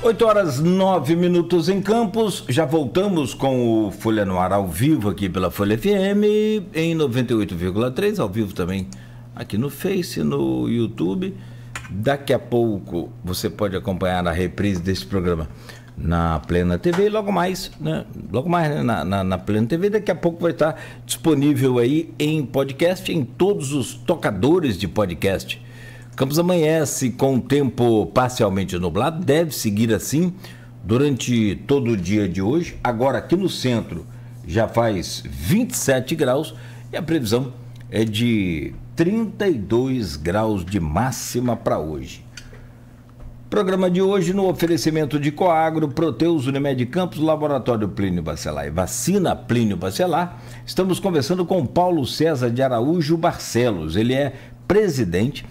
8h09 em Campos, já voltamos com o Folha no Ar ao vivo aqui pela Folha FM, em 98,3, ao vivo também aqui no Face, no YouTube. Daqui a pouco você pode acompanhar a reprise desse programa na Plena TV, logo mais, né? Na Plena TV, daqui a pouco vai estar disponível aí em podcast, em todos os tocadores de podcast. Campos amanhece com o tempo parcialmente nublado, deve seguir assim durante todo o dia de hoje. Agora aqui no centro já faz 27 graus e a previsão é de 32 graus de máxima para hoje. Programa de hoje no oferecimento de Coagro, Proteus, Unimed Campos, Laboratório Plínio Bacelar e Vacina Plínio Bacelar. Estamos conversando com Paulo César de Araújo Barcelos. Ele é presidente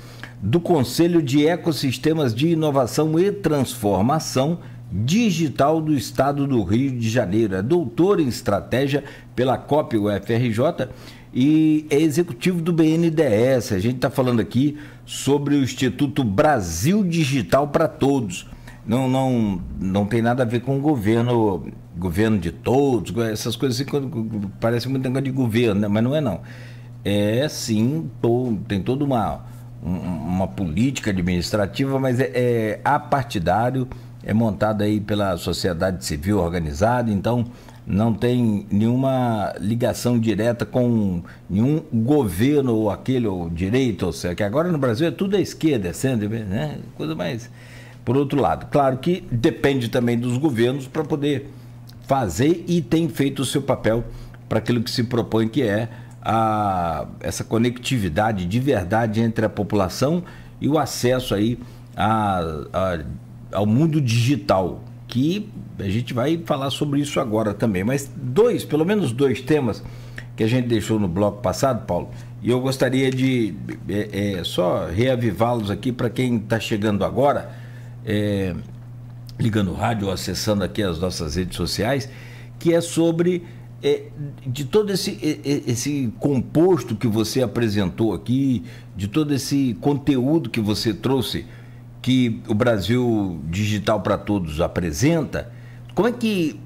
do Conselho de Ecossistemas de Inovação e Transformação Digital do Estado do Rio de Janeiro. É doutor em estratégia pela COP UFRJ e é executivo do BNDES. A gente está falando aqui sobre o Instituto Brasil Digital para Todos. Não tem nada a ver com o governo de todos, essas coisas assim, parece muito negócio de governo, né? Mas não é não. É sim, tem toda uma política administrativa, mas é apartidário, é montado aí pela sociedade civil organizada, então não tem nenhuma ligação direta com nenhum governo ou aquele ou direito, ou seja, que agora no Brasil é tudo à esquerda, é centro, né? Coisa mais. Por outro lado, claro que depende também dos governos para poder fazer e tem feito o seu papel para aquilo que se propõe, que é essa conectividade de verdade entre a população e o acesso aí ao mundo digital, que a gente vai falar sobre isso agora também, mas pelo menos dois temas que a gente deixou no bloco passado, Paulo, e eu gostaria de só reavivá-los aqui para quem está chegando agora, ligando o rádio ou acessando aqui as nossas redes sociais, que é sobre de todo esse composto que você apresentou aqui, de todo esse conteúdo que você trouxe, que o Brasil Digital para Todos apresenta. Como é que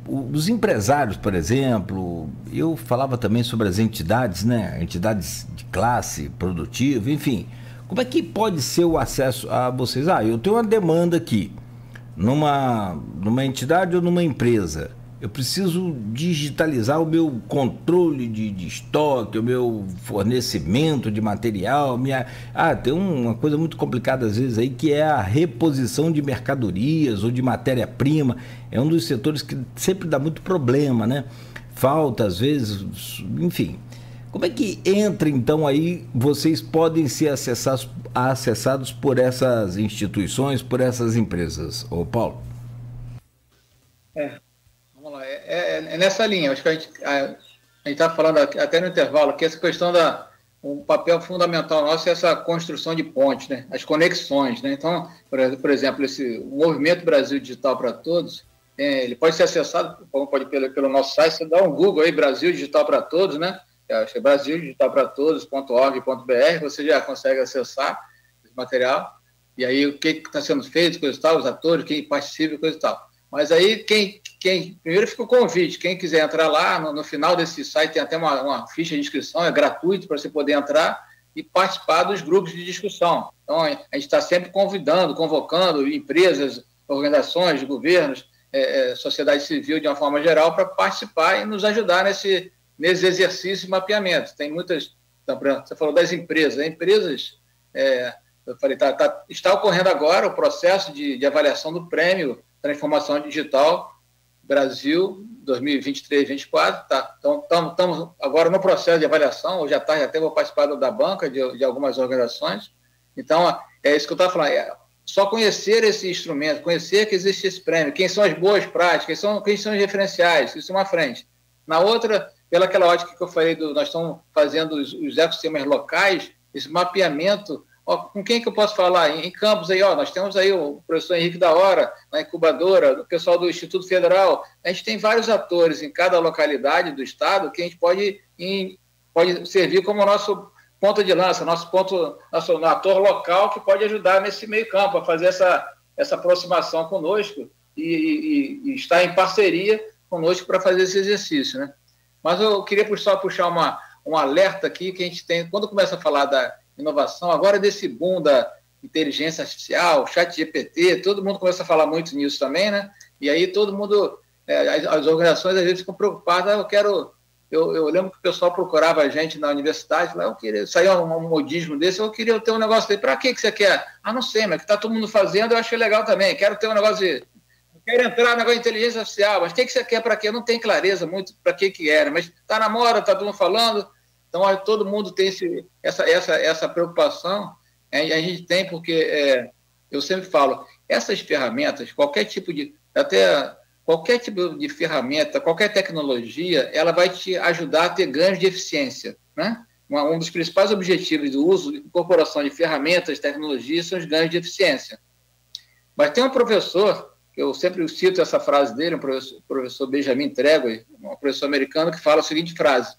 os empresários, por exemplo, eu falava também sobre as entidades, né? Entidades de classe produtiva, enfim, como é que pode ser o acesso a vocês? Eu tenho uma demanda aqui, numa entidade ou numa empresa. Eu preciso digitalizar o meu controle de estoque, o meu fornecimento de material. Tem uma coisa muito complicada às vezes aí, que é a reposição de mercadorias ou de matéria-prima. É um dos setores que sempre dá muito problema, né? Falta às vezes, enfim. Como é que entra então aí, vocês podem ser acessados por essas instituições, por essas empresas, ô Paulo? Vamos lá, é nessa linha. Acho que a gente está falando até no intervalo que essa questão um papel fundamental nosso é essa construção de pontes, né? As conexões, né? Então, por exemplo, o Movimento Brasil Digital para Todos, ele pode ser acessado pelo nosso site. Você dá um Google aí, Brasil Digital para Todos, né? Acho que é brasildigitalparatodos.org.br, você já consegue acessar esse material. E aí o que está sendo feito, coisa e tal, os atores, quem participa, coisa e tal. Mas aí, primeiro fica o convite, quem quiser entrar lá, no final desse site tem até uma ficha de inscrição, é gratuito para você poder entrar e participar dos grupos de discussão. Então, a gente está sempre convocando empresas, organizações, governos, sociedade civil de uma forma geral, para participar e nos ajudar nesse exercício de mapeamento. Tem muitas, então, você falou das empresas, eu falei, está ocorrendo agora o processo de avaliação do prêmio Transformação Digital Brasil 2023-2024, então estamos agora no processo de avaliação. Hoje à tarde até vou participar da banca de algumas organizações. Então, é isso que eu estava falando, só conhecer esse instrumento, conhecer que existe esse prêmio, quem são as boas práticas, quem são os referenciais, isso é uma frente. Na outra, pelaquela ótica que eu falei, nós estamos fazendo os ecossistemas locais, esse mapeamento. Com quem que eu posso falar? Em Campos aí, nós temos aí o professor Henrique da Hora, na incubadora, o pessoal do Instituto Federal. A gente tem vários atores em cada localidade do estado que a gente pode servir como nosso ponto de lança, nosso ator local que pode ajudar nesse meio campo, a fazer essa aproximação conosco e estar em parceria conosco para fazer esse exercício, né? Mas eu queria só puxar um alerta aqui que a gente tem, quando começa a falar da inovação, agora desse boom da inteligência artificial, ChatGPT, todo mundo começa a falar muito nisso também, né? E aí todo mundo, as organizações às vezes ficam preocupadas, eu lembro que o pessoal procurava a gente na universidade, falava, eu queria, saía um modismo desse, eu queria ter um negócio dele, para que você quer? Ah, não sei, mas que está todo mundo fazendo, eu achei legal também, quero ter um negócio de... Quero entrar no negócio de inteligência artificial, mas o que você quer para quê? Não tem clareza muito para que era, mas está na moda, está todo mundo falando, então todo mundo tem essa preocupação, a gente tem porque, eu sempre falo, essas ferramentas, qualquer tipo de ferramenta, qualquer tecnologia, ela vai te ajudar a ter ganhos de eficiência, né? Um dos principais objetivos do uso e incorporação de ferramentas, tecnologias, são os ganhos de eficiência. Mas tem um professor, que eu sempre cito essa frase dele, um professor Benjamin Tregoi, um professor americano, que fala a seguinte frase: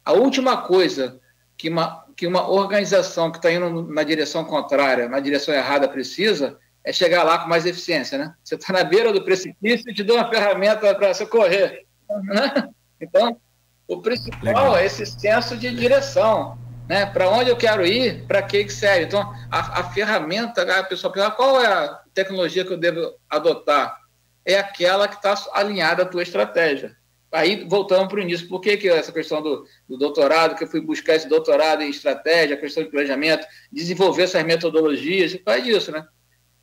a última coisa que uma organização que está indo na direção contrária, na direção errada, precisa é chegar lá com mais eficiência, né? Você está na beira do precipício e te dá uma ferramenta para você correr, né? Então, o principal é esse senso de direção, né? Para onde eu quero ir, para que serve. Então, a ferramenta, a pessoa pergunta, qual é a tecnologia que eu devo adotar? É aquela que está alinhada à tua estratégia. Aí, voltamos para o início. Por que essa questão do doutorado, que eu fui buscar esse doutorado em estratégia, a questão de planejamento, desenvolver essas metodologias, faz disso, né?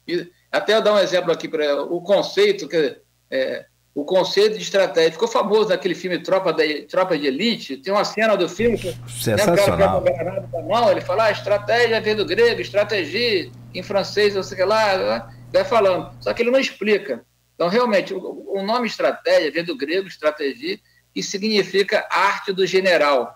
E até eu dar um exemplo aqui para o conceito, o conceito de estratégia. Ficou famoso naquele filme Tropa de Elite. Tem uma cena do filme que sensacional. O cara com a mão, ele fala, estratégia vem do grego, estratégia, em francês, não sei o que lá, vai falando. Só que ele não explica. Então, realmente, o nome estratégia vem do grego, estratégia, que significa arte do general.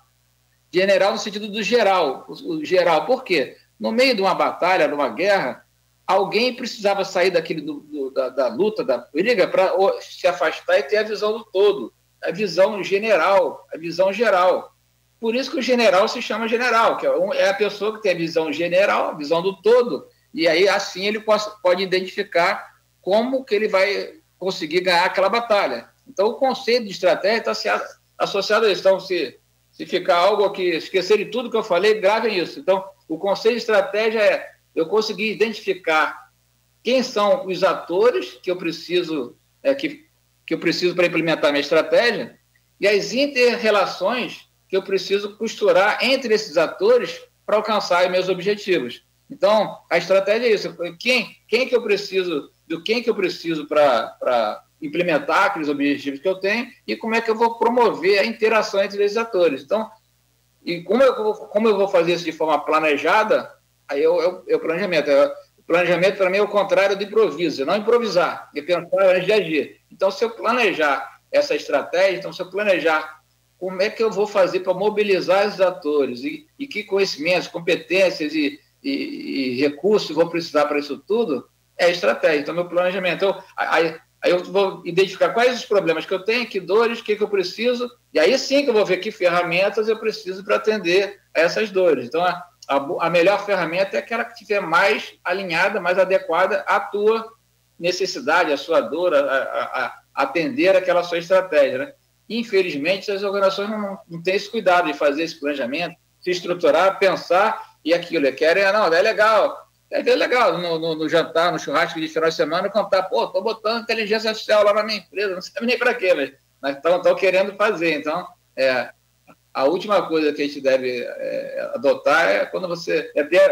General no sentido do geral. O geral, por quê? No meio de uma batalha, numa guerra, alguém precisava sair da luta, da briga, para se afastar e ter a visão do todo, a visão general, a visão geral. Por isso que o general se chama general, que é a pessoa que tem a visão general, a visão do todo, e aí assim ele pode identificar como que ele vai conseguir ganhar aquela batalha. Então o conceito de estratégia está associado a isso. Então, se ficar algo aqui, esquecer de tudo que eu falei, gravem isso. Então, o conceito de estratégia é eu conseguir identificar quem são os atores que eu preciso que eu preciso para implementar minha estratégia e as inter-relações que eu preciso costurar entre esses atores para alcançar meus objetivos. Então, a estratégia é isso. Quem que eu preciso, do que eu preciso para implementar aqueles objetivos que eu tenho e como é que eu vou promover a interação entre esses atores. Então, e como eu vou fazer isso de forma planejada, aí é o planejamento. O planejamento, para mim, é o contrário do improviso. Não improvisar, é pensar antes de agir. Então, se eu planejar essa estratégia, então, se eu planejar como é que eu vou fazer para mobilizar os atores e que conhecimentos, competências e recursos vou precisar para isso tudo, é a estratégia. Então, meu planejamento. Então, aí eu vou identificar quais os problemas que eu tenho, que dores, o que eu preciso, e aí sim que eu vou ver que ferramentas eu preciso para atender a essas dores. Então, a melhor ferramenta é aquela que estiver mais alinhada, mais adequada à tua necessidade, à sua dor, a atender aquela sua estratégia, né? Infelizmente, as organizações não têm esse cuidado de fazer esse planejamento, se estruturar, pensar, e aquilo, querem, não, é legal. É legal no jantar, no churrasco de final de semana, contar, estou botando inteligência artificial lá na minha empresa, não sei nem para quê, mas estão querendo fazer. Então, a última coisa que a gente deve adotar é quando você ter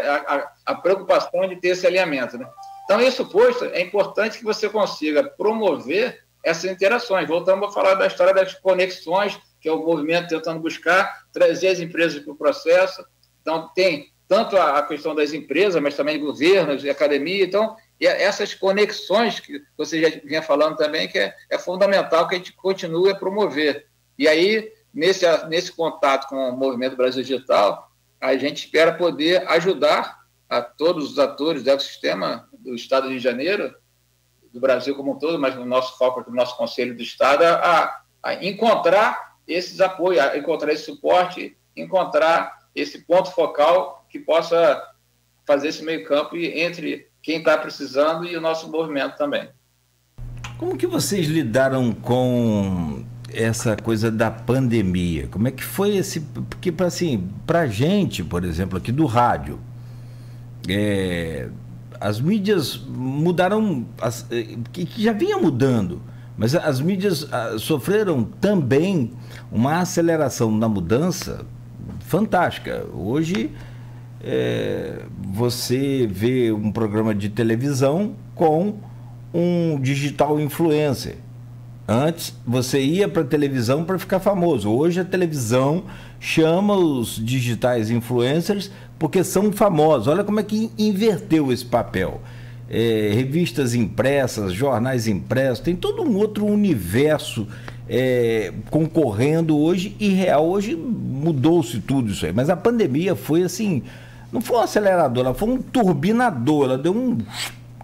a preocupação de ter esse alinhamento, né? Então, isso posto, é importante que você consiga promover essas interações. Voltamos a falar da história das conexões, que é o movimento tentando buscar trazer as empresas para o processo. Então, tem tanto a questão das empresas, mas também de governos e academia. Então, essas conexões que você já vinha falando também, que é fundamental que a gente continue a promover. E aí, nesse contato com o Movimento Brasil Digital, a gente espera poder ajudar a todos os atores do ecossistema do Estado do Rio de Janeiro, do Brasil como um todo, mas no nosso foco, no nosso Conselho do Estado, a encontrar esses apoios, a encontrar esse suporte, encontrar esse ponto focal que possa fazer esse meio campo entre quem está precisando e o nosso movimento também. Como que vocês lidaram com essa coisa da pandemia? Como é que foi esse... Porque, assim, para a gente, por exemplo, aqui do rádio, as mídias mudaram, que já vinha mudando, mas as mídias sofreram também uma aceleração na mudança fantástica. Hoje, você vê um programa de televisão com um digital influencer. Antes, você ia para a televisão para ficar famoso. Hoje, a televisão chama os digitais influencers porque são famosos. Olha como é que inverteu esse papel. Revistas impressas, jornais impressos, tem todo um outro universo concorrendo hoje e real. Hoje mudou-se tudo isso aí. Mas a pandemia foi assim, não foi um acelerador, ela foi um turbinador. Ela deu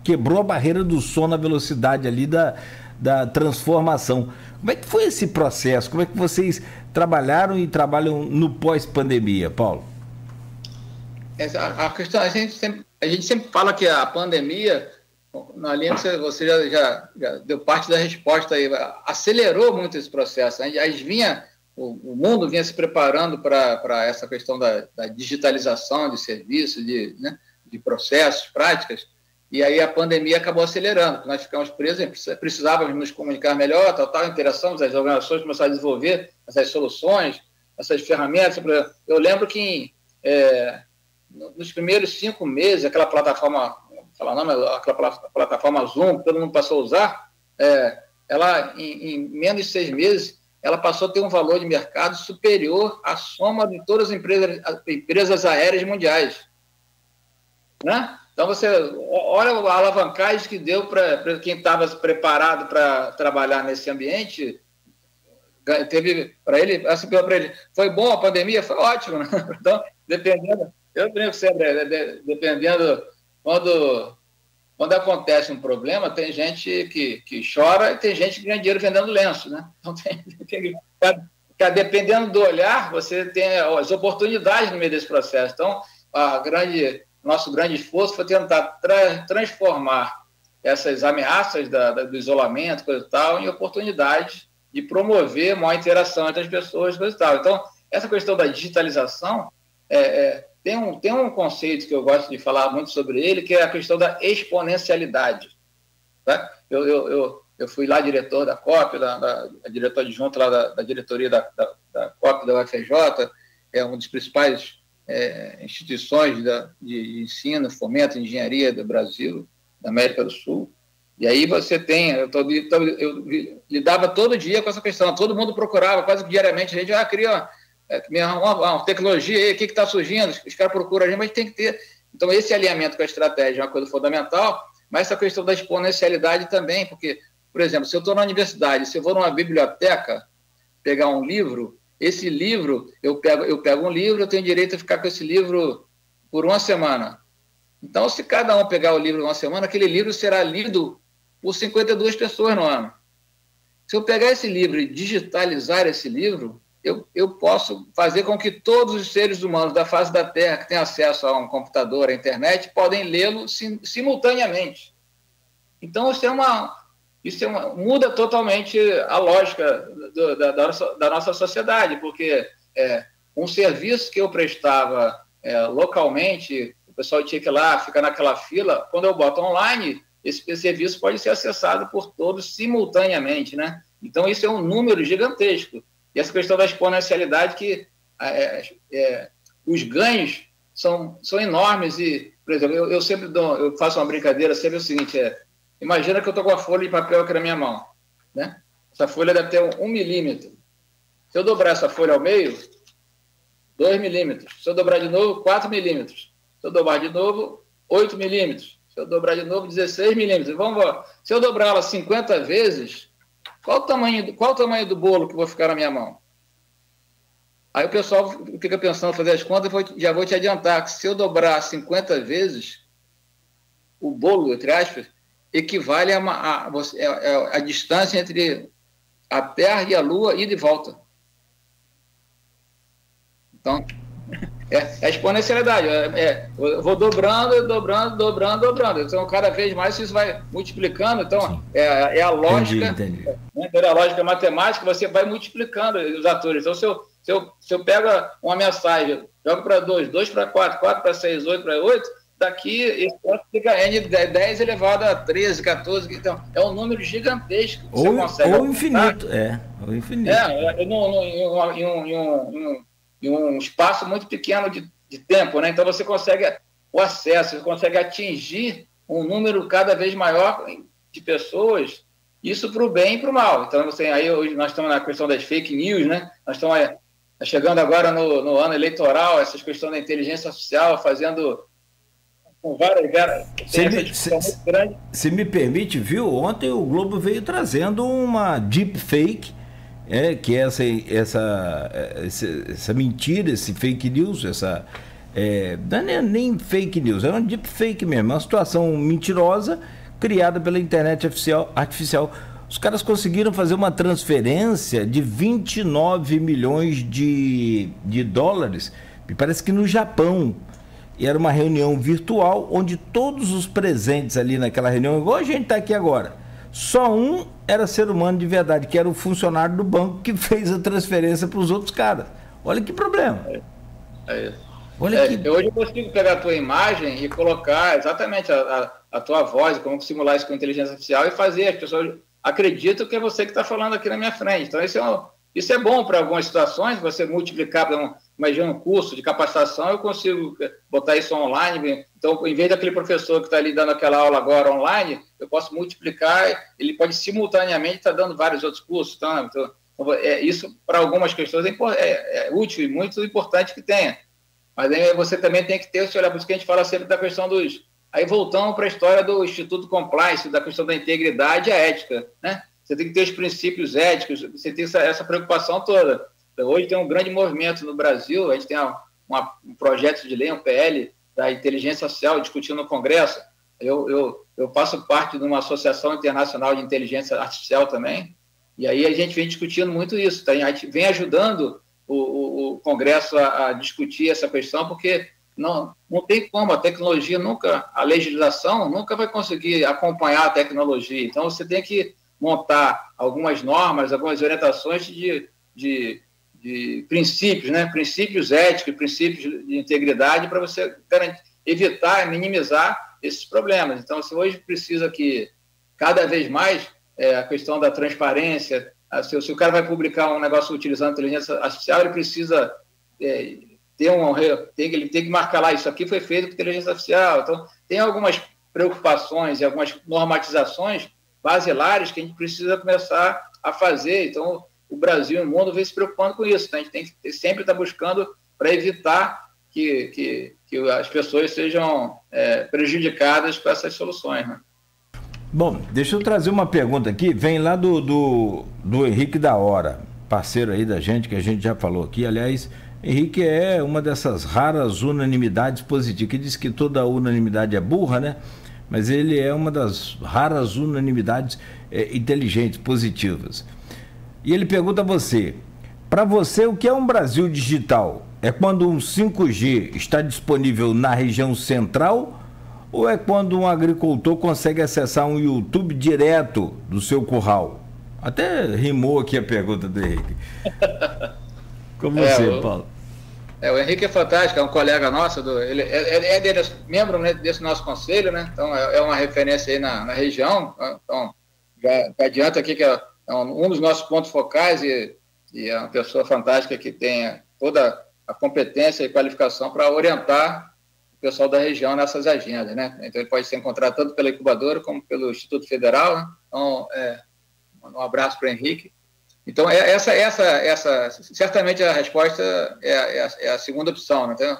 quebrou a barreira do som na velocidade ali da transformação. Como é que foi esse processo? Como é que vocês trabalharam e trabalham no pós-pandemia, Paulo? A questão, a gente sempre fala que a pandemia, na linha que você já deu parte da resposta aí, acelerou muito esse processo. O mundo vinha se preparando para essa questão da digitalização de serviços, de processos, práticas, e aí a pandemia acabou acelerando. Nós ficamos presos, precisávamos nos comunicar melhor, tal, interação, as organizações começaram a desenvolver essas soluções, essas ferramentas. Eu lembro que nos primeiros 5 meses, aquela plataforma, aquela plataforma Zoom, que todo mundo passou a usar, ela, em menos de 6 meses, ela passou a ter um valor de mercado superior à soma de todas as empresas aéreas mundiais. Né? Então, você olha a alavancagem que deu para quem estava preparado para trabalhar nesse ambiente. Teve para ele, assim, para ele, foi bom a pandemia? Foi ótimo. Né? Então, dependendo, eu brinco sempre, dependendo, quando acontece um problema, tem gente que chora e tem gente que ganha dinheiro vendendo lenço. Né? Então, dependendo do olhar, você tem as oportunidades no meio desse processo. Então, nosso grande esforço foi tentar transformar essas ameaças do isolamento, coisa e tal, em oportunidades de promover maior interação entre as pessoas, coisa e tal. Então, essa questão da digitalização, tem um conceito que eu gosto de falar muito sobre ele, que é a questão da exponencialidade. Tá? Eu fui lá diretor da COP, diretor adjunto lá da diretoria da COP da UFRJ, é um dos principais instituições de ensino, fomento, engenharia do Brasil, da América do Sul. E aí você tem, eu lidava todo dia com essa questão, todo mundo procurava, quase que diariamente, a gente cria uma tecnologia aí, o que está surgindo, os caras procuram a gente, mas tem que ter. Então, esse alinhamento com a estratégia é uma coisa fundamental, mas essa questão da exponencialidade também, porque, por exemplo, se eu estou na universidade, se eu vou numa biblioteca pegar um livro, esse livro, eu pego um livro, eu tenho direito a ficar com esse livro por 1 semana. Então, se cada um pegar o livro 1 semana, aquele livro será lido por 52 pessoas no ano. Se eu pegar esse livro e digitalizar esse livro, eu posso fazer com que todos os seres humanos da face da Terra que têm acesso a um computador, à internet, podem lê-lo simultaneamente. Então, muda totalmente a lógica da nossa sociedade, porque um serviço que eu prestava localmente, o pessoal tinha que ir lá, ficar naquela fila, quando eu boto online, esse serviço pode ser acessado por todos simultaneamente, né? Então, isso é um número gigantesco. E essa questão da exponencialidade, que os ganhos são enormes. E, por exemplo, eu sempre eu faço uma brincadeira, sempre é o seguinte, imagina que eu estou com a folha de papel aqui na minha mão. Né? Essa folha deve ter 1 milímetro. Se eu dobrar essa folha ao meio, 2 milímetros. Se eu dobrar de novo, 4 milímetros. Se eu dobrar de novo, 8 milímetros. Se eu dobrar de novo, 16 milímetros. Vamos lá. Se eu dobrar ela 50 vezes, qual o tamanho do bolo que eu vou ficar na minha mão? Aí o pessoal fica pensando, fazer as contas, já vou te adiantar que se eu dobrar 50 vezes, o bolo, entre aspas, equivale a distância entre a Terra e a Lua, ida e volta. Então, É a exponencialidade. Eu vou dobrando, dobrando, dobrando, dobrando. Então, cada vez mais isso vai multiplicando. Então, é a lógica, Entendi. né, a lógica matemática, você vai multiplicando os atores. Então, se eu pego uma mensagem, jogo para 2, 2 para 4, 4 para 6, 8 para 8, daqui esse fica N de 10 elevado a 13, 14. Então, é um número gigantesco que você consegue. Ou infinito, ou infinito. Em um espaço muito pequeno de tempo, né? Então você consegue o acesso, você consegue atingir um número cada vez maior de pessoas, isso para o bem e para o mal. Então aí hoje nós estamos na questão das fake news, né? Nós estamos chegando agora no ano eleitoral, essas questões da inteligência artificial, fazendo com várias se me permite, viu? Ontem o Globo veio trazendo uma deepfake, que é essa mentira, esse fake news, não é nem fake news, é uma deepfake mesmo, uma situação mentirosa criada pela internet artificial. Os caras conseguiram fazer uma transferência de 29 milhões de dólares, me parece que no Japão. E era uma reunião virtual, onde todos os presentes ali naquela reunião, igual a gente está aqui agora, só um era ser humano de verdade, que era o funcionário do banco que fez a transferência para os outros caras. Olha que problema. Hoje eu consigo pegar a tua imagem e colocar exatamente a tua voz, como simular isso com inteligência artificial e fazer. As pessoas acreditam que é você que está falando aqui na minha frente. Então, isso é bom para algumas situações, você multiplicar, imagina um curso de capacitação, eu consigo botar isso online. Então, em vez daquele professor que está ali dando aquela aula agora online, eu posso multiplicar, ele pode simultaneamente estar dando vários outros cursos. Então, isso, para algumas questões, é útil e muito importante que tenha. Mas aí você também tem que ter esse olhar, por isso que a gente fala sempre da questão dos... Aí voltamos para a história do Instituto Compliance, da questão da integridade e a ética, né? Você tem que ter os princípios éticos, você tem essa preocupação toda. Então, hoje tem um grande movimento no Brasil, a gente tem um projeto de lei, um PL, da inteligência artificial discutindo no Congresso. Eu faço parte de uma associação internacional de inteligência artificial também, e aí a gente vem discutindo muito isso. Tá? A gente vem ajudando o Congresso a discutir essa questão, porque não tem como, a legislação nunca vai conseguir acompanhar a tecnologia. Então, você tem que montar algumas normas, algumas orientações de princípios, né? Princípios éticos, princípios de integridade para você evitar, minimizar esses problemas. Então, se hoje precisa que, cada vez mais, a questão da transparência, se o cara vai publicar um negócio utilizando inteligência artificial, ele precisa ele tem que marcar lá, isso aqui foi feito com inteligência artificial. Então, tem algumas preocupações e algumas normatizações basilares que a gente precisa começar a fazer. Então, o Brasil e o mundo vem se preocupando com isso. Então, a gente tem que sempre estar buscando para evitar que as pessoas sejam prejudicadas com essas soluções, né? Bom, deixa eu trazer uma pergunta aqui, vem lá do Henrique da Hora, parceiro aí da gente, que a gente já falou aqui. Aliás, Henrique é uma dessas raras unanimidades positivas, que diz que toda unanimidade é burra, né? Mas ele é uma das raras unanimidades inteligentes, positivas. E ele pergunta a você, para você, o que é um Brasil digital? É quando um 5G está disponível na região central ou é quando um agricultor consegue acessar um YouTube direto do seu curral? Até rimou aqui a pergunta do Henrique. Como você, Paulo? O Henrique é fantástico, é um colega nosso, ele é membro, né, desse nosso conselho, né? Então é uma referência aí na região. Então, já adianto aqui que é um dos nossos pontos focais e é uma pessoa fantástica que tem toda a competência e qualificação para orientar o pessoal da região nessas agendas, né? Então ele pode ser encontrado tanto pela incubadora como pelo Instituto Federal, né? Então, um abraço para o Henrique. Então, essa certamente a resposta é a segunda opção, né? Então,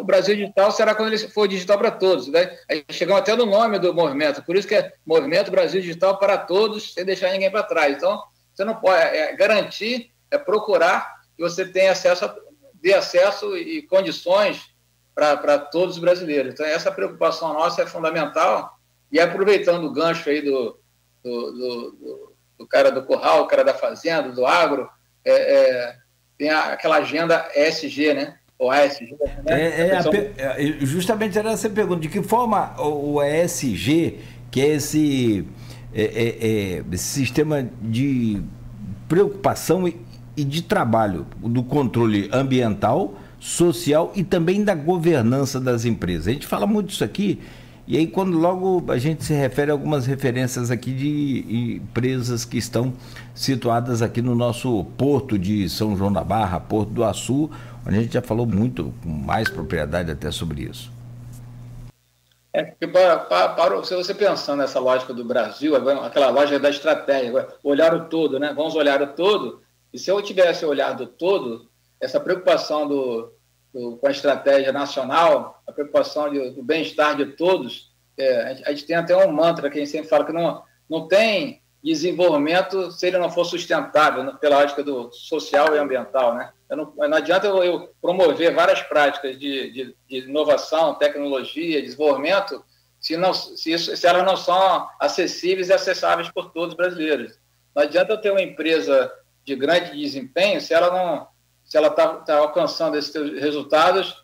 o Brasil Digital será quando ele for digital para todos, né? Aí chegamos até no nome do movimento, por isso que é Movimento Brasil Digital para Todos, sem deixar ninguém para trás. Então, você não pode garantir, procurar que você tenha dê acesso e condições para todos os brasileiros. Então, essa preocupação nossa é fundamental, e aproveitando o gancho aí do cara do curral, o cara da fazenda, do agro, tem aquela agenda ESG, né? o ASG, né? Justamente era essa pergunta, de que forma o ESG, que é esse sistema de preocupação e de trabalho, do controle ambiental, social e também da governança das empresas. A gente fala muito disso aqui, e aí quando logo a gente se refere a algumas referências aqui de empresas que estão situadas aqui no nosso porto de São João da Barra, Porto do Açu, onde a gente já falou muito, com mais propriedade até sobre isso. Porque se você pensar nessa lógica do Brasil, aquela lógica da estratégia, olhar o todo, né? Vamos olhar o todo, e se eu tivesse olhado o todo, essa preocupação com a estratégia nacional, a preocupação do bem-estar de todos, a gente tem até um mantra que a gente sempre fala que não tem desenvolvimento se ele não for sustentável, né, pela ótica do social e ambiental, né? Não adianta eu promover várias práticas de inovação, tecnologia, desenvolvimento, se elas não são acessíveis e acessáveis por todos os brasileiros. Não adianta eu ter uma empresa de grande desempenho se ela está alcançando esses resultados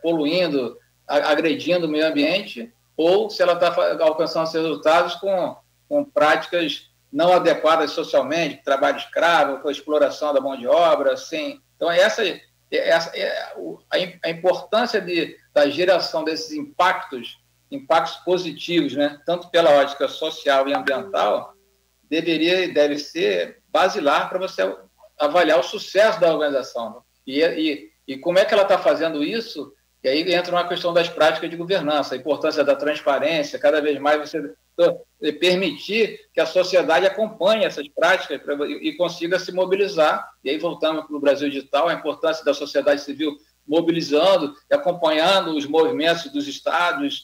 poluindo, agredindo o meio ambiente, ou se ela está alcançando esses resultados com práticas não adequadas socialmente, trabalho escravo, com a exploração da mão de obra, assim. Então, essa é a importância da geração desses impactos positivos, né? Tanto pela ótica social e ambiental, deveria e deve ser basilar para você avaliar o sucesso da organização. E como é que ela está fazendo isso? E aí entra uma questão das práticas de governança, a importância da transparência, cada vez mais você permitir que a sociedade acompanhe essas práticas e consiga se mobilizar. E aí voltamos para o Brasil Digital, a importância da sociedade civil mobilizando e acompanhando os movimentos dos estados,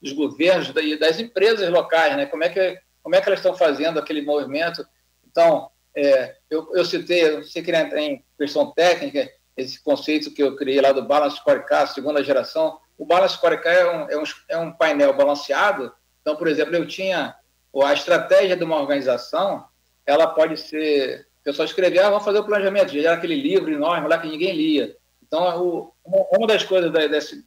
dos governos e das empresas locais, né? Como é que elas estão fazendo aquele movimento? Então, eu citei, não sei se queria entrar em questão técnica, esse conceito que eu criei lá do Balance Scorecard, segunda geração. O Balance Scorecard é um painel balanceado. Então, por exemplo, eu tinha a estratégia de uma organização, ela pode ser... O pessoal escrevia, vamos fazer o planejamento, já era aquele livro enorme lá que ninguém lia. Então, uma das coisas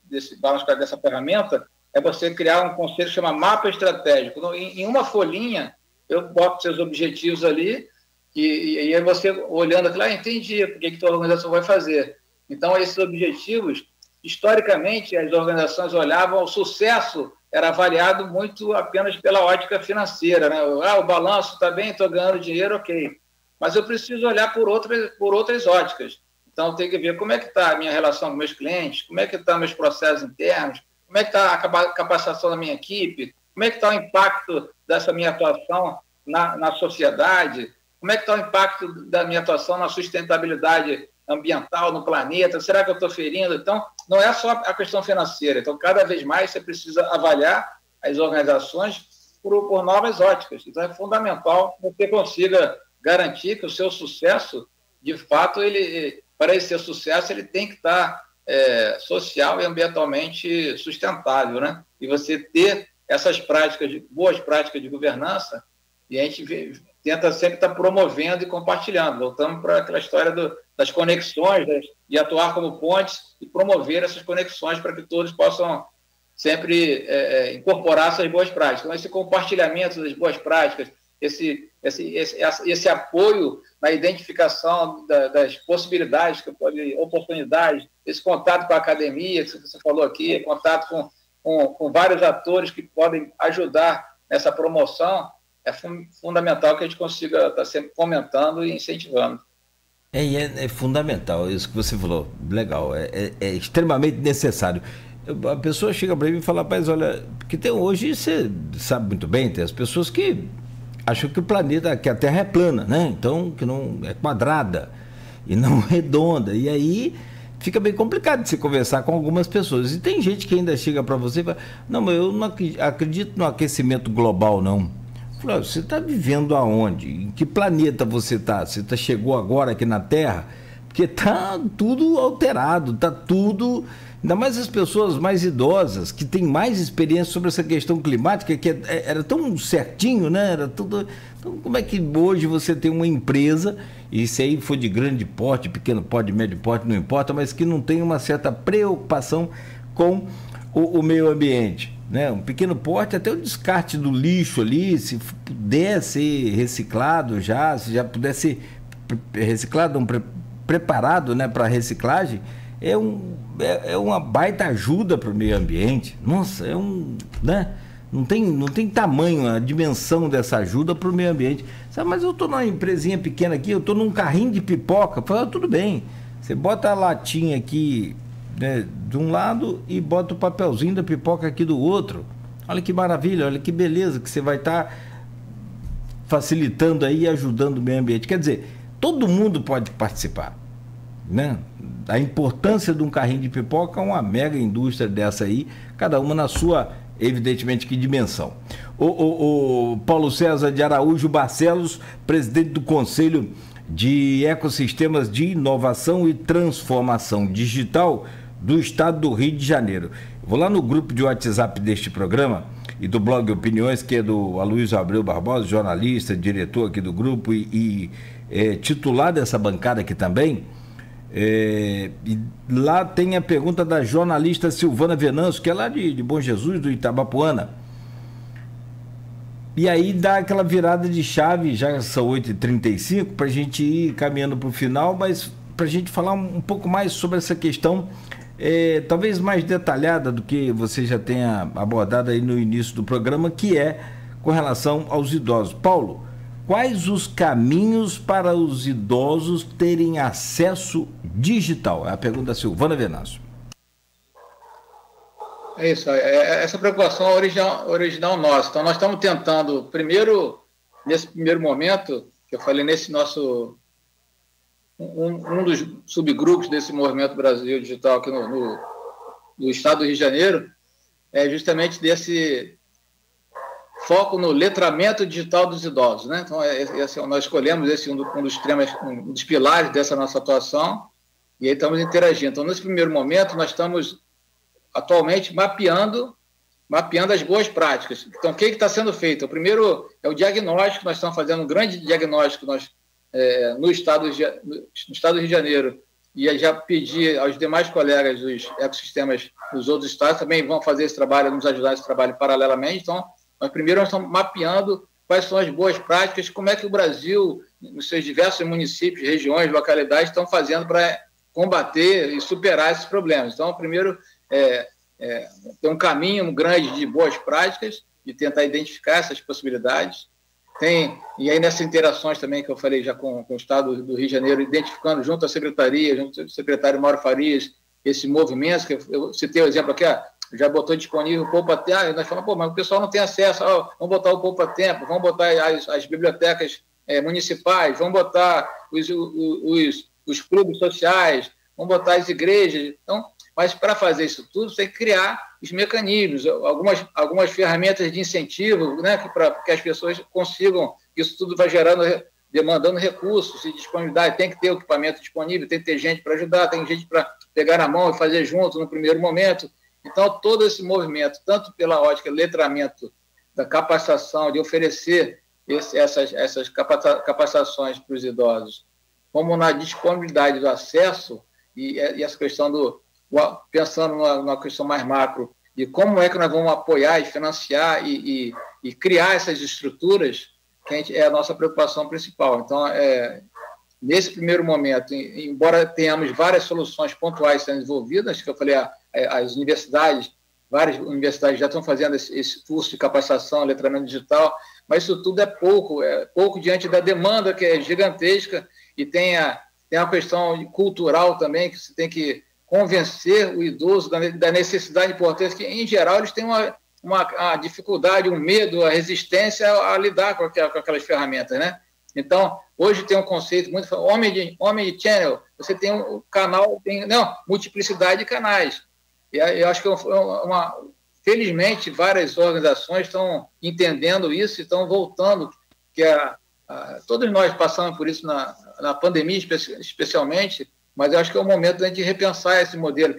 desse Balance Scorecard, dessa ferramenta, é você criar um conceito que chama mapa estratégico. Então, em uma folhinha, eu boto seus objetivos ali, e aí você olhando aquilo, entendi o que a tua organização vai fazer. Então, esses objetivos, historicamente, as organizações olhavam, o sucesso era avaliado muito apenas pela ótica financeira, né? O balanço está bem, estou ganhando dinheiro, ok. Mas eu preciso olhar por outras óticas. Então, tem que ver como é que está a minha relação com meus clientes, como é que estão meus processos internos, como é que está a capacitação da minha equipe, como é que está o impacto dessa minha atuação na sociedade, como é que está o impacto da minha atuação na sustentabilidade ambiental no planeta, será que eu estou ferindo? Então, não é só a questão financeira. Então, cada vez mais você precisa avaliar as organizações por novas óticas. Então, é fundamental que você consiga garantir que o seu sucesso, de fato, para esse seu sucesso, ele tem que estar social e ambientalmente sustentável, né? E você ter essas boas práticas de governança, e a gente tenta sempre estar promovendo e compartilhando. Voltamos para aquela história das conexões, de atuar como pontes e promover essas conexões para que todos possam sempre incorporar essas boas práticas. Então, esse compartilhamento das boas práticas, esse apoio na identificação das possibilidades, oportunidades, esse contato com a academia, que você falou aqui, contato com vários atores que podem ajudar nessa promoção, é fundamental que a gente consiga estar sempre fomentando e incentivando. É fundamental isso que você falou, legal, é extremamente necessário. A pessoa chega para mim e fala, rapaz, olha, porque hoje você sabe muito bem, tem as pessoas que acham que o planeta, que a Terra é plana, né? Então, que não é quadrada e não redonda, e aí fica bem complicado de se conversar com algumas pessoas. E tem gente que ainda chega para você e fala, não, mas eu não acredito no aquecimento global, não. Você está vivendo aonde? Em que planeta você está? Você chegou agora aqui na Terra? Porque está tudo alterado, está tudo... Ainda mais as pessoas mais idosas, que têm mais experiência sobre essa questão climática, que era tão certinho, né? Era tudo... Então, como é que hoje você tem uma empresa, e se aí for de grande porte, pequeno porte, médio porte, não importa, mas que não tem uma certa preocupação com o meio ambiente, né? Um pequeno porte, até o descarte do lixo ali, se puder ser reciclado já, se já puder ser reciclado, preparado, né, para reciclagem, é uma baita ajuda para o meio ambiente. Nossa, né? Não tem tamanho a dimensão dessa ajuda para o meio ambiente. Sabe, mas eu estou numa empresinha pequena aqui, eu estou num carrinho de pipoca. Fala, tudo bem, você bota a latinha aqui, né, de um lado e bota o papelzinho da pipoca aqui do outro. Olha que maravilha, olha que beleza que você vai estar facilitando aí e ajudando o meio ambiente. Quer dizer, todo mundo pode participar, né? A importância de um carrinho de pipoca é uma mega indústria dessa aí, cada uma na sua, evidentemente, que dimensão. O Paulo César de Araújo Barcelos, presidente do Conselho de Ecossistemas de Inovação e Transformação Digital do Estado do Rio de Janeiro. Vou lá no grupo de WhatsApp deste programa e do blog Opiniões, que é do Aloysio Abreu Barbosa, jornalista, diretor aqui do grupo e titular dessa bancada aqui também. E lá tem a pergunta da jornalista Silvana Venâncio, que é lá de Bom Jesus, do Itabapoana. E aí dá aquela virada de chave, já são 8h35, para a gente ir caminhando para o final, mas para a gente falar um pouco mais sobre essa questão, talvez mais detalhada do que você já tenha abordado aí no início do programa, que é com relação aos idosos. Paulo, quais os caminhos para os idosos terem acesso digital? É a pergunta da Silvana Venâncio. É isso, essa preocupação é original nossa. Então, nós estamos tentando, nesse primeiro momento, que eu falei nesse nosso... Um dos subgrupos desse movimento Brasil Digital aqui no estado do Rio de Janeiro, é justamente desse foco no letramento digital dos idosos, né? Então, nós escolhemos esse um dos pilares dessa nossa atuação, e aí estamos interagindo. Então, nesse primeiro momento, nós estamos atualmente mapeando as boas práticas. Então, o que está sendo feito? O primeiro é o diagnóstico. Nós estamos fazendo um grande diagnóstico no estado do Rio de Janeiro, e já pedi aos demais colegas dos ecossistemas dos outros estados também vão fazer esse trabalho, nos ajudar nesse trabalho paralelamente. Então, nós estamos mapeando quais são as boas práticas, como é que o Brasil, nos seus diversos municípios, regiões, localidades, estão fazendo para combater e superar esses problemas. Então, primeiro, tem um caminho grande de boas práticas, de tentar identificar essas possibilidades. E aí nessas interações também que eu falei já com o Estado do Rio de Janeiro, identificando junto à Secretaria, junto ao secretário Mauro Farias, esse movimento, que eu citei o exemplo aqui, já botou disponível o Poupa Tempo, nós falamos, mas o pessoal não tem acesso, vamos botar o Poupa Tempo, vamos botar as bibliotecas municipais, vamos botar os clubes sociais, vamos botar as igrejas. Então, mas para fazer isso tudo, você tem que criar os mecanismos, algumas ferramentas de incentivo, né, para que as pessoas consigam, isso tudo vai demandando recursos e disponibilidade, tem que ter o equipamento disponível, tem que ter gente para ajudar, tem gente para pegar na mão e fazer junto no primeiro momento. Então, todo esse movimento, tanto pela ótica letramento, da capacitação, de oferecer essas capacitações para os idosos, como na disponibilidade do acesso e essa questão pensando numa questão mais macro, de como é que nós vamos apoiar e financiar e criar essas estruturas, que é a nossa preocupação principal. Então, nesse primeiro momento, embora tenhamos várias soluções pontuais sendo desenvolvidas, que eu falei, as universidades, várias universidades já estão fazendo esse curso de capacitação, letramento digital, mas isso tudo é pouco diante da demanda, que é gigantesca, e tem a questão cultural também, que você tem que convencer o idoso da necessidade e importância, que, em geral, eles têm uma dificuldade, um medo, a resistência a lidar com aquelas ferramentas, né? Então, hoje tem um conceito muito... Omni-channel, você tem um canal, multiplicidade de canais. E eu acho que felizmente, várias organizações estão entendendo isso e estão voltando, que todos nós passamos por isso na pandemia, especialmente, mas eu acho que é o momento da gente repensar esse modelo.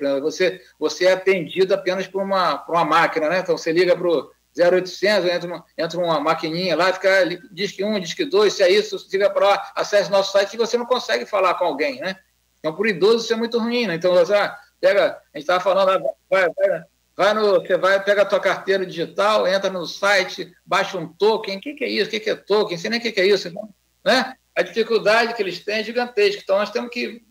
Você é atendido apenas por uma máquina, né? Então, você liga para 0800, entra uma maquininha lá, fica disque 1, disque 2, se é isso, fica para lá, acesse nosso site e você não consegue falar com alguém, né? Então, por idoso, isso é muito ruim, né? Então, você pega, a gente estava falando, você pega a tua carteira digital, entra no site, baixa um token, o que é isso? O que é token? Não sei nem o que é isso, né? A dificuldade que eles têm é gigantesca. Então, nós temos que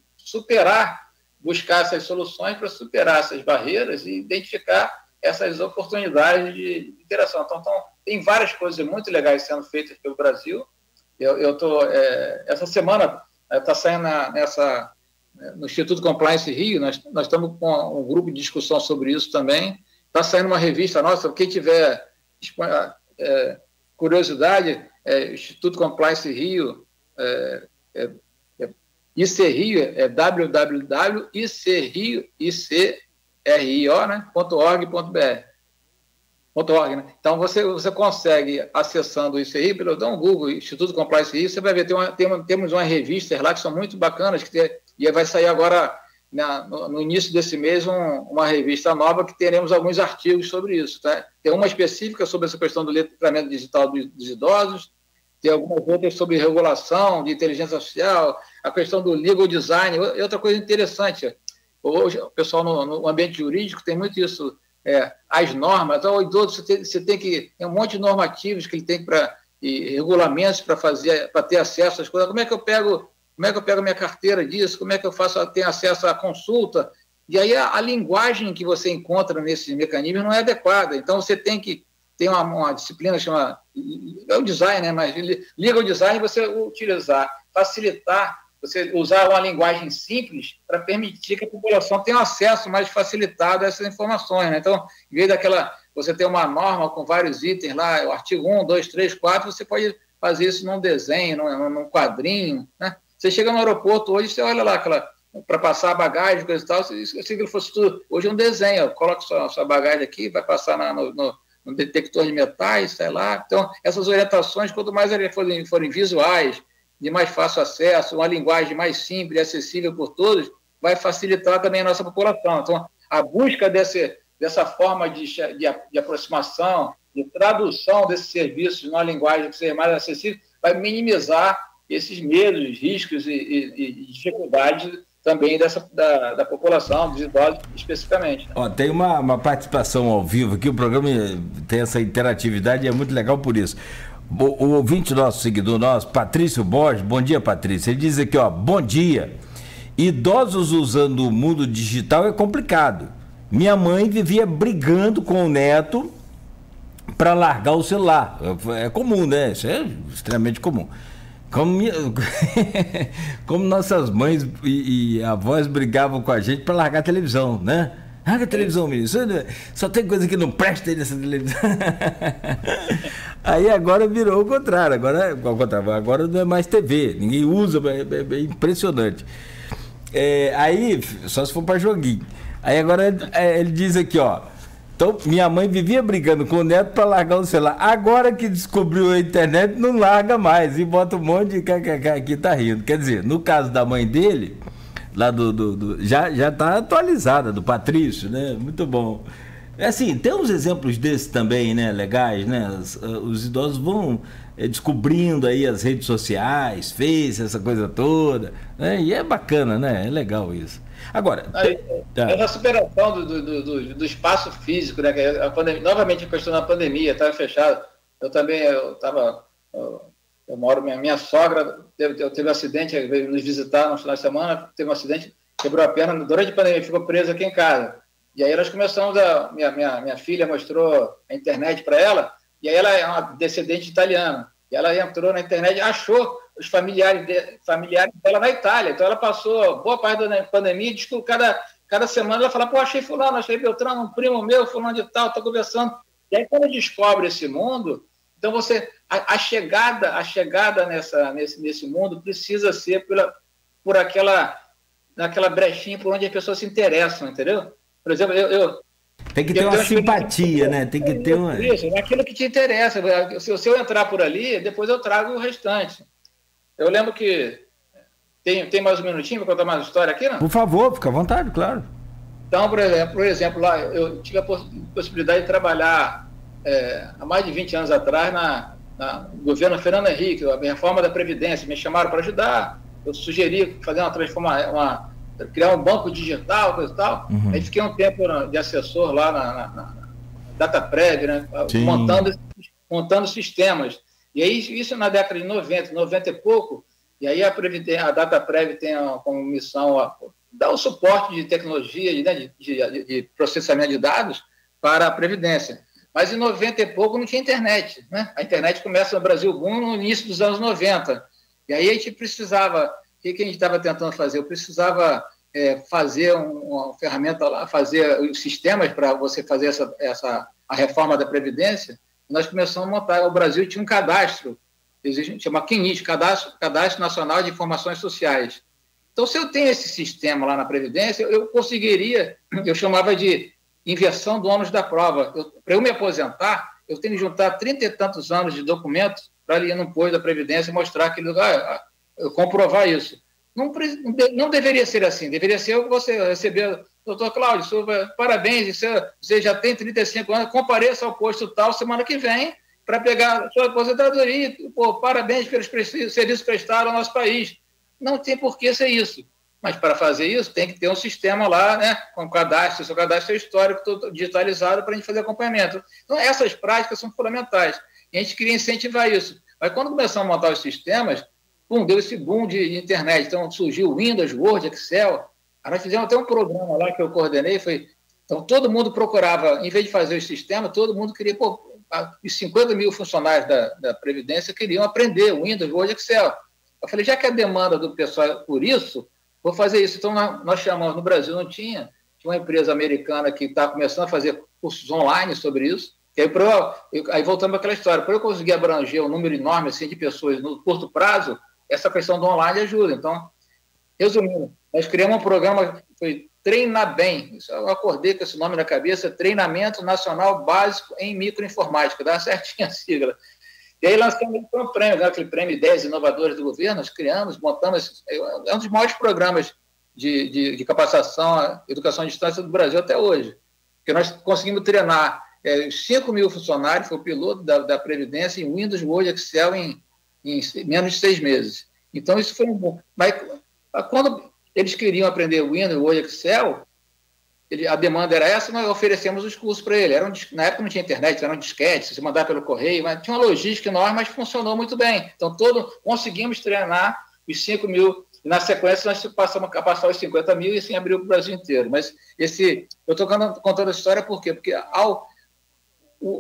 buscar essas soluções para superar essas barreiras e identificar essas oportunidades de interação. Então, tem várias coisas muito legais sendo feitas pelo Brasil. Essa semana está saindo no Instituto Compliance Rio, nós estamos com um grupo de discussão sobre isso também. Está saindo uma revista nossa, quem tiver curiosidade, Instituto Compliance Rio, ICRio, www.icrio.org.br. Né? Então, você consegue, acessando o ICRI, dá um Google, Instituto Compliance Rio, você vai ver, temos umas revistas lá que são muito bacanas, e vai sair agora, no início desse mês, uma revista nova que teremos alguns artigos sobre isso. Tá? Tem uma específica sobre essa questão do letramento digital dos idosos, tem algumas outras sobre regulação de inteligência artificial, a questão do legal design. E outra coisa interessante, hoje o pessoal no ambiente jurídico tem muito isso, as normas. Então, o idoso, você tem um monte de normativos que ele tem e regulamentos para ter acesso às coisas. Como é que eu pego a minha carteira disso? Como é que eu tenho acesso à consulta? E aí a linguagem que você encontra nesses mecanismos não é adequada. Então, você tem uma disciplina que chama o design, né? Mas legal design, você facilitar, você usar uma linguagem simples para permitir que a população tenha acesso mais facilitado a essas informações, né? Então, em vez você ter uma norma com vários itens lá, o artigo 1, 2, 3, 4, você pode fazer isso num desenho, num quadrinho, né? Você chega no aeroporto hoje, você olha lá para passar a bagagem, coisa e tal, se fosse tudo, hoje é um desenho, coloca sua bagagem aqui, vai passar no detector de metais, sei lá. Então, essas orientações, quanto mais elas forem visuais, de mais fácil acesso, uma linguagem mais simples e acessível por todos, vai facilitar também a nossa população. Então, a busca dessa forma de aproximação, de tradução desses serviços numa linguagem que seja mais acessível, vai minimizar esses medos, riscos e dificuldades também da população, dos idosos especificamente. Ó, tem uma participação ao vivo aqui, o programa tem essa interatividade e é muito legal por isso. O ouvinte nosso, seguidor nosso, Patrício Borges, bom dia, Patrício. Ele diz aqui, ó, bom dia. Idosos usando o mundo digital é complicado. Minha mãe vivia brigando com o neto para largar o celular. É comum, né? Isso é extremamente comum. Como nossas mães e avós brigavam com a gente para largar a televisão, né? Larga a televisão, menino. Só tem coisa que não presta aí nessa televisão. Aí agora virou o contrário. Agora não é mais TV. Ninguém usa, é impressionante. Aí, só se for para joguinho. Aí agora ele diz aqui, ó. Então, minha mãe vivia brigando com o neto para largar o celular. Agora que descobriu a internet, não larga mais. E bota um monte de aqui, tá rindo. Quer dizer, no caso da mãe dele, lá já tá atualizada, do Patrício, né? Muito bom. Assim, tem uns exemplos desses também, né? Legais, né? Os idosos vão descobrindo aí as redes sociais, Face, essa coisa toda, né? E é bacana, né? É legal isso. Agora, essa superação do espaço físico, né? Novamente a questão da pandemia, estava fechado. Eu moro, minha sogra teve um acidente, veio nos visitar no final de semana, teve um acidente, quebrou a perna, durante a pandemia ficou presa aqui em casa. E aí nós começamos, minha filha mostrou a internet para ela, e aí ela é uma descendente italiana, e ela entrou na internet, achou os familiares dela na Itália. Então ela passou boa parte da pandemia, diz que cada semana ela fala, pô, achei fulano, achei Beltrano, um primo meu, fulano de tal, estou conversando. E aí quando descobre esse mundo, então a chegada nesse mundo precisa ser naquela brechinha por onde as pessoas se interessam, entendeu? Por exemplo, tem que ter uma simpatia, né? Tem que ter uma... Isso, aquilo que te interessa. Se eu entrar por ali, depois eu trago o restante. Eu lembro que... Tem mais um minutinho para contar mais uma história aqui, não? Por favor, fica à vontade, claro. Então, por exemplo, lá eu tive a possibilidade de trabalhar há mais de 20 anos atrás, no governo Fernando Henrique, a reforma da Previdência, me chamaram para ajudar, eu sugeri fazer uma transformação, criar um banco digital, coisa e tal. Aí fiquei um tempo de assessor lá na DataPrev, né, montando sistemas. E aí, isso na década de 90 e pouco, e aí a DataPrev tem como missão dar o suporte de tecnologia, de processamento de dados para a Previdência. Mas em 90 e pouco não tinha internet, né? A internet começa no Brasil Boom no início dos anos 90. E aí a gente precisava, o que a gente estava tentando fazer? Eu precisava fazer uma ferramenta lá, fazer os sistemas para você fazer a reforma da Previdência. Nós começamos a montar, o Brasil tinha um cadastro, chama CNIS, Cadastro Nacional de Informações Sociais. Então, se eu tenho esse sistema lá na Previdência, eu conseguiria, eu chamava de inversão do ônus da prova. Para eu me aposentar, eu tenho que juntar 30 e tantos anos de documentos para ir no posto da Previdência e mostrar aquilo, eu comprovar isso. Não deveria ser assim, deveria ser você receber, doutor Cláudio, parabéns, você já tem 35 anos, compareça ao posto tal semana que vem para pegar a sua aposentadoria, parabéns pelos serviços prestados ao nosso país. Não tem por que ser isso. Mas para fazer isso, tem que ter um sistema lá, né, com cadastro, seu cadastro histórico todo digitalizado para a gente fazer acompanhamento. Então, essas práticas são fundamentais. E a gente queria incentivar isso. Mas quando começamos a montar os sistemas, deu esse boom de internet. Então, surgiu o Windows, Word, Excel. Aí nós fizemos até um programa lá que eu coordenei. Então, todo mundo procurava, em vez de fazer os sistemas, todo mundo queria... os 50 mil funcionários da Previdência queriam aprender o Windows, Word, Excel. Eu falei, já que a demanda do pessoal é por isso, vou fazer isso. Então, nós chamamos, no Brasil não tinha uma empresa americana que está começando a fazer cursos online sobre isso. E aí voltando para aquela história, para eu conseguir abranger um número enorme assim, de pessoas no curto prazo, essa questão do online ajuda. Então, resumindo, nós criamos um programa que foi Treinar Bem. Eu acordei com esse nome na cabeça, Treinamento Nacional Básico em Microinformática, dá certinho a sigla. E aí lançamos um prêmio, aquele prêmio 10 inovadores do governo, nós criamos, montamos, é um dos maiores programas de capacitação, educação à distância do Brasil até hoje, porque nós conseguimos treinar 5 mil funcionários, foi o piloto da Previdência, em Windows, Word, Excel, em menos de 6 meses. Então, isso foi um bom. Mas quando eles queriam aprender Windows, Word, Excel, a demanda era essa, nós oferecemos os cursos para ele. Na época não tinha internet, era um disquete, se mandar pelo correio, mas tinha uma logística enorme, mas funcionou muito bem. Então, conseguimos treinar os 5 mil, e na sequência nós passamos a passar os 50 mil e assim abriu para o Brasil inteiro. Mas eu estou contando a história por quê? Porque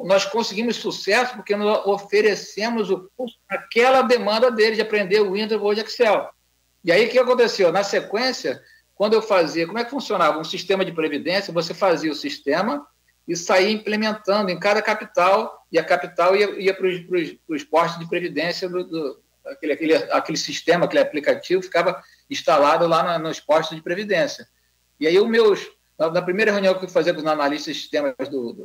nós conseguimos sucesso porque nós oferecemos o curso aquela demanda dele de aprender o Windows, Word, Excel. E aí o que aconteceu? Na sequência, quando eu fazia, como é que funcionava? Um sistema de previdência, você fazia o sistema e saía implementando em cada capital, e a capital ia para os postos de previdência, aquele sistema, aquele aplicativo ficava instalado lá nos postos de previdência. E aí na primeira reunião que eu fui fazer com os analistas de sistemas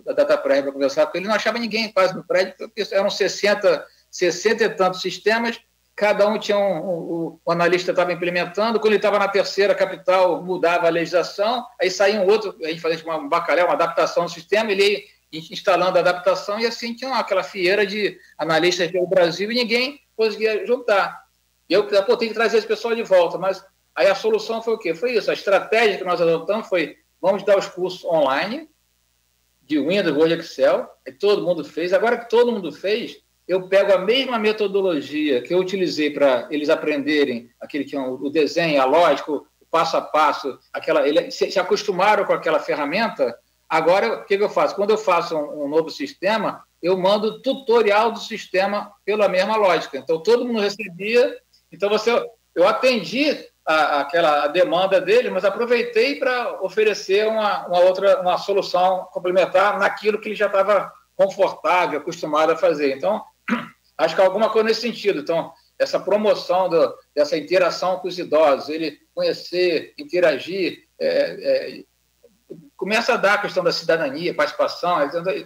da DataPrev para conversar com ele, não achava ninguém quase no prédio, porque eram 60 e tantos sistemas, cada um tinha o analista estava implementando, quando ele estava na terceira capital, mudava a legislação, aí saía um outro, a gente fazia um bacalhau, uma adaptação do sistema, ele ia instalando a adaptação, e assim tinha aquela fieira de analistas pelo Brasil, e ninguém conseguia juntar. E eu tenho que trazer esse pessoal de volta, mas aí a solução foi o quê? Foi isso, a estratégia que nós adotamos foi, vamos dar os cursos online, de Windows, Word, Excel, e todo mundo fez. Agora que todo mundo fez, eu pego a mesma metodologia que eu utilizei para eles aprenderem aquele que é o desenho, a lógica, o passo a passo, eles se acostumaram com aquela ferramenta. Agora, o que eu faço? Quando eu faço um novo sistema, eu mando tutorial do sistema pela mesma lógica. Então, todo mundo recebia. Então, eu atendi a demanda dele, mas aproveitei para oferecer uma solução complementar naquilo que ele já estava confortável, acostumado a fazer. Então, acho que alguma coisa nesse sentido. Então, essa promoção dessa interação com os idosos, ele conhecer, interagir, começa a dar a questão da cidadania, participação,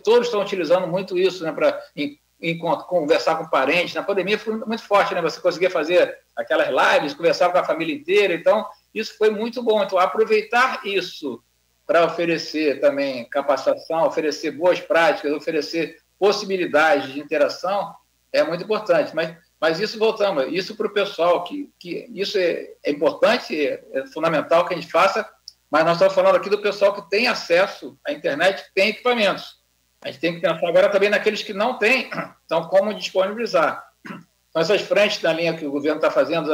todos estão utilizando muito isso, né, para conversar com parentes. Na pandemia foi muito forte, né, você conseguia fazer aquelas lives, conversar com a família inteira, então isso foi muito bom. Então, aproveitar isso para oferecer também capacitação, oferecer boas práticas, oferecer possibilidades de interação é muito importante. Mas isso, voltamos, isso para o pessoal, que isso é importante, é fundamental que a gente faça, mas nós estamos falando aqui do pessoal que tem acesso à internet, que tem equipamentos. A gente tem que pensar agora também naqueles que não têm, então como disponibilizar. Então, essas frentes da linha que o governo está fazendo,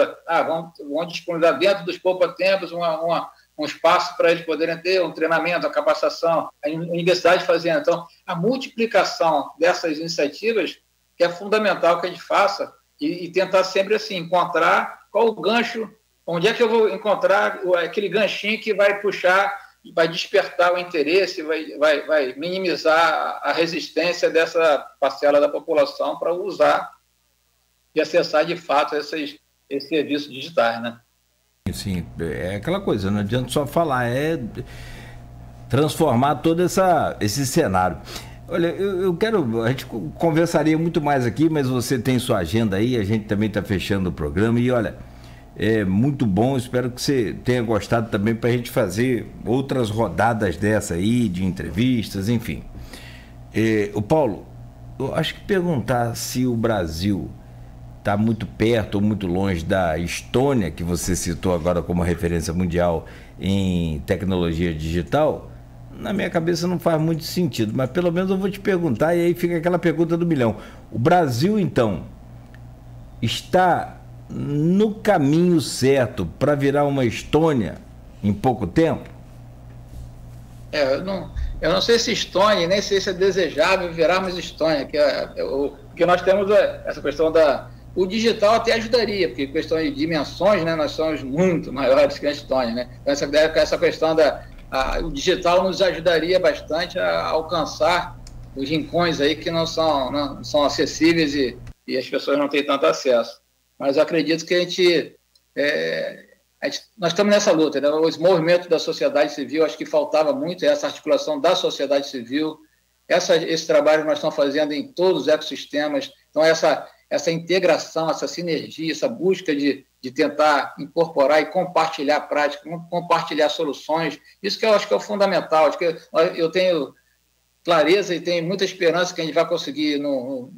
vamos disponibilizar dentro dos poupa-tempos um espaço para eles poderem ter um treinamento, a capacitação, a universidade fazendo. Então, a multiplicação dessas iniciativas, que é fundamental que a gente faça, e tentar sempre assim, encontrar qual o gancho, onde é que eu vou encontrar aquele ganchinho que vai puxar, vai despertar o interesse, vai minimizar a resistência dessa parcela da população para usar e acessar de fato esses serviços digitais, né? Sim, é aquela coisa, não adianta só falar, é transformar todo esse cenário. Olha, a gente conversaria muito mais aqui, mas você tem sua agenda aí, a gente também está fechando o programa e olha, é muito bom, espero que você tenha gostado também para a gente fazer outras rodadas dessa aí, de entrevistas, enfim. O Paulo, eu acho que perguntar se o Brasil está muito perto ou muito longe da Estônia, que você citou agora como referência mundial em tecnologia digital, na minha cabeça não faz muito sentido, mas pelo menos eu vou te perguntar e aí fica aquela pergunta do milhão. O Brasil, então, está no caminho certo para virar uma Estônia em pouco tempo? Eu não sei se Estônia, nem sei se é desejável virarmos Estônia, porque nós temos essa questão o digital até ajudaria, porque questão de dimensões, né, nós somos muito maiores que a Estônia, né? Então, essa questão o digital nos ajudaria bastante a alcançar os rincões aí que não são acessíveis e as pessoas não têm tanto acesso. Mas eu acredito que nós estamos nessa luta, né? Os movimentos da sociedade civil, acho que faltava muito essa articulação da sociedade civil, esse trabalho que nós estamos fazendo em todos os ecossistemas, então essa integração, essa sinergia, essa busca de tentar incorporar e compartilhar práticas, compartilhar soluções, isso que eu acho que é o fundamental. Acho que eu tenho clareza e tenho muita esperança que a gente vai conseguir, não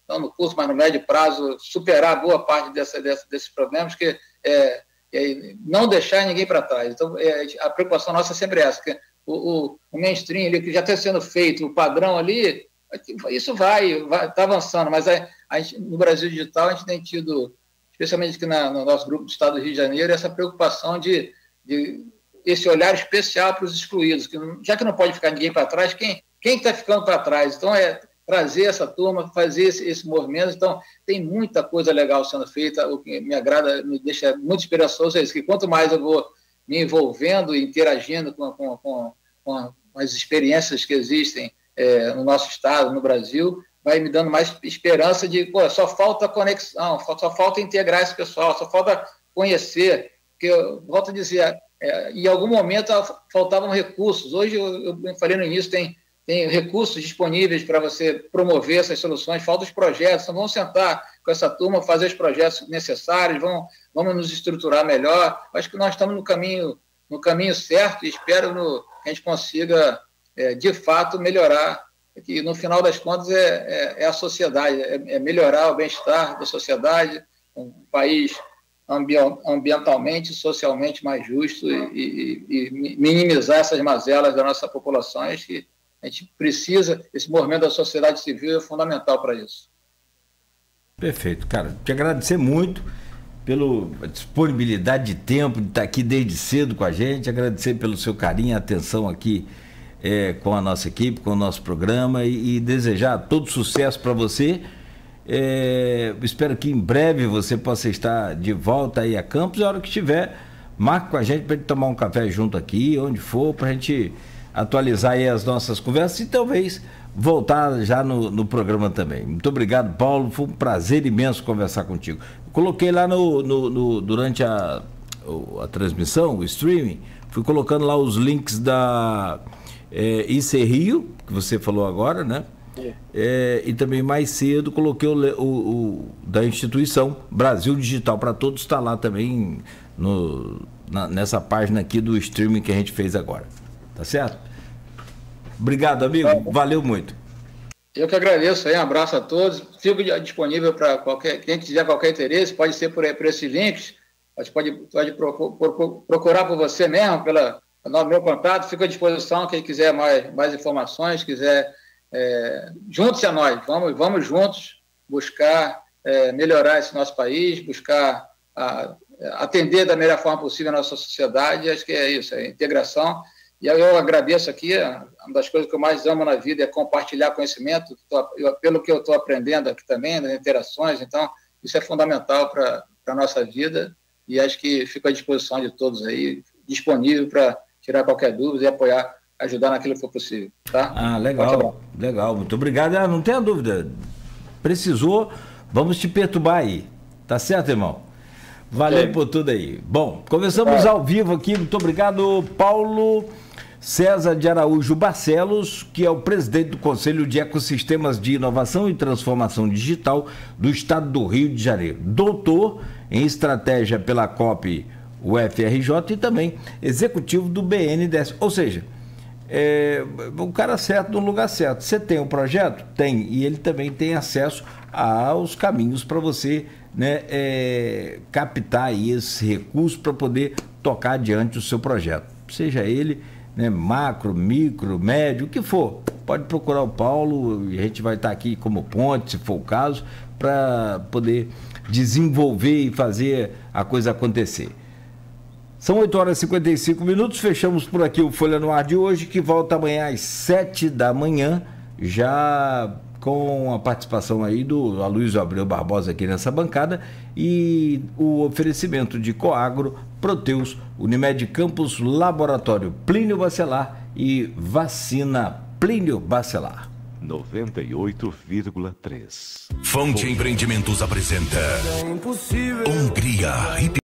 no curto, mas no médio prazo, superar boa parte desses problemas, que não deixar ninguém para trás. Então, a preocupação nossa é sempre essa, que o mainstream ali, que já está sendo feito, o padrão ali, isso vai tá avançando, mas no Brasil Digital a gente tem tido, especialmente aqui no nosso grupo do Estado do Rio de Janeiro, essa preocupação de esse olhar especial para os excluídos, já que não pode ficar ninguém para trás, quem está ficando para trás? Então, trazer essa turma, fazer esse movimento. Então, tem muita coisa legal sendo feita. O que me agrada, me deixa muito esperançoso é isso, que quanto mais eu vou me envolvendo e interagindo com as experiências que existem no nosso estado, no Brasil, vai me dando mais esperança de, só falta conexão, só falta integrar esse pessoal, só falta conhecer, porque eu volto a dizer, em algum momento faltavam recursos. Hoje, eu falei no início, tem recursos disponíveis para você promover essas soluções, faltam os projetos, então vamos sentar com essa turma, fazer os projetos necessários, vamos nos estruturar melhor. Acho que nós estamos no caminho certo e espero que a gente consiga, de fato, melhorar, que no final das contas é a sociedade, é melhorar o bem-estar da sociedade, um país ambientalmente, socialmente mais justo e minimizar essas mazelas da nossa população. Acho que a gente precisa, esse movimento da sociedade civil é fundamental para isso. Perfeito, cara. Te agradecer muito pela disponibilidade de tempo, de estar aqui desde cedo com a gente, agradecer pelo seu carinho e atenção aqui com a nossa equipe, com o nosso programa e desejar todo sucesso para você. Espero que em breve você possa estar de volta aí a Campos, e a hora que estiver, marque com a gente para gente tomar um café junto aqui, onde for, para a gente atualizar aí as nossas conversas e talvez voltar já no programa também. Muito obrigado, Paulo, foi um prazer imenso conversar contigo. Eu coloquei lá durante a transmissão, o streaming, fui colocando lá os links da IC Rio, que você falou agora, né? E também mais cedo coloquei o da instituição Brasil Digital para Todos, está lá também nessa página aqui do streaming que a gente fez agora. Tá certo? Obrigado, amigo. Valeu muito. Eu que agradeço aí, um abraço a todos. Fico disponível para quem tiver qualquer interesse, pode ser por esses links, pode procurar por você mesmo, pelo meu contato, fico à disposição, quem quiser mais informações, quiser, juntos a nós, vamos juntos buscar melhorar esse nosso país, buscar atender da melhor forma possível a nossa sociedade, acho que é isso, é integração. E eu agradeço aqui, uma das coisas que eu mais amo na vida é compartilhar conhecimento, pelo que eu estou aprendendo aqui também, nas interações, então isso é fundamental para a nossa vida e acho que fico à disposição de todos aí, disponível para tirar qualquer dúvida e ajudar naquilo que for possível. Tá? Legal, legal, muito obrigado. Não tenha dúvida, precisou, vamos te perturbar aí, tá certo, irmão? Valeu por tudo aí. Bom, começamos ao vivo aqui, muito obrigado, Paulo César de Araújo Barcelos, que é o presidente do Conselho de Ecossistemas de Inovação e Transformação Digital do Estado do Rio de Janeiro. Doutor em Estratégia pela COP UFRJ e também executivo do BNDES. Ou seja, o cara certo no lugar certo. Você tem um projeto? Tem. E ele também tem acesso aos caminhos para você, né, captar aí esse recurso para poder tocar adiante o seu projeto. Seja ele, né, macro, micro, médio, o que for. Pode procurar o Paulo e a gente vai estar aqui como ponte, se for o caso, para poder desenvolver e fazer a coisa acontecer. São 8h55, fechamos por aqui o Folha no Ar de hoje, que volta amanhã às 7 da manhã, já com a participação aí do Aloysio Abreu Barbosa aqui nessa bancada e o oferecimento de Coagro, Proteus, Unimed Campos, Laboratório Plínio Bacelar e Vacina Plínio Bacelar. 98,3. Fonte Empreendimentos apresenta Hungria